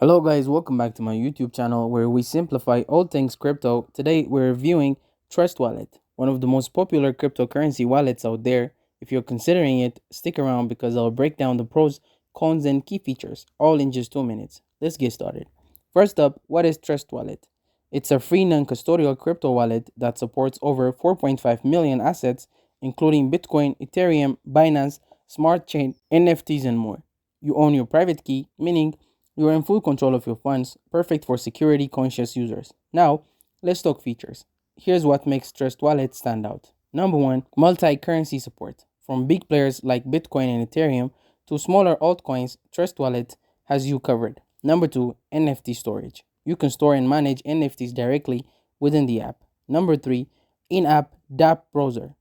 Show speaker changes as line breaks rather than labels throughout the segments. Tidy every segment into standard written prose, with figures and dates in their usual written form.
Hello guys, welcome back to my YouTube channel where we simplify all things crypto. Today we're reviewing Trust Wallet, one of the most popular cryptocurrency wallets out there. If you're considering it, stick around because I'll break down the pros, cons, and key features all in just 2 minutes. Let's get started. First up, what is Trust Wallet? It's a free non-custodial crypto wallet that supports over 4.5 million assets, including Bitcoin, Ethereum, Binance, Smart Chain, NFTs, and more. You own your private key, meaning you are in full control of your funds, perfect for security conscious users. Now, let's talk features. Here's what makes Trust Wallet stand out. Number one, multi currency support. From big players like Bitcoin and Ethereum to smaller altcoins, Trust Wallet has you covered. Number two, NFT storage. You can store and manage NFTs directly within the app. Number three, in app dApp browser.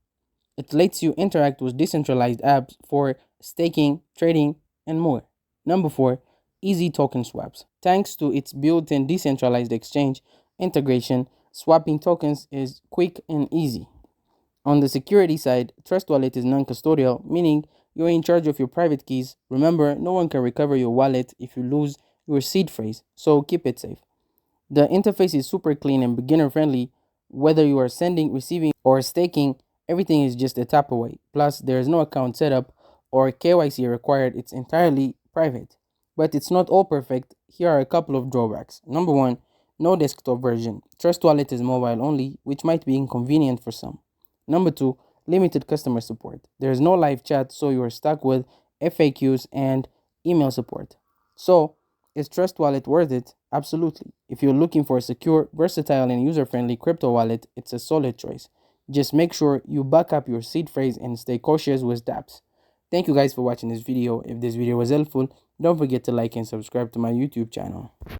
It lets you interact with decentralized apps for staking, trading, and more. Number four, easy token swaps. Thanks to its built in decentralized exchange integration, swapping tokens is quick and easy. On the security side, Trust Wallet is non custodial, meaning you're in charge of your private keys. Remember, no one can recover your wallet if you lose your seed phrase, so keep it safe. The interface is super clean and beginner friendly. Whether you are sending, receiving, or staking, everything is just a tap away. Plus, there is no account setup or KYC required, it's entirely private. But it's not all perfect. Here are a couple of drawbacks. Number one, no desktop version. Trust Wallet is mobile only, which might be inconvenient for some. Number two, limited customer support. There is no live chat, so you are stuck with FAQs and email support. So, is Trust Wallet worth it? Absolutely. If you're looking for a secure, versatile, and user friendly crypto wallet, it's a solid choice. Just make sure you back up your seed phrase and stay cautious with dApps. Thank you guys for watching this video. If this video was helpful, don't forget to like and subscribe to my YouTube channel.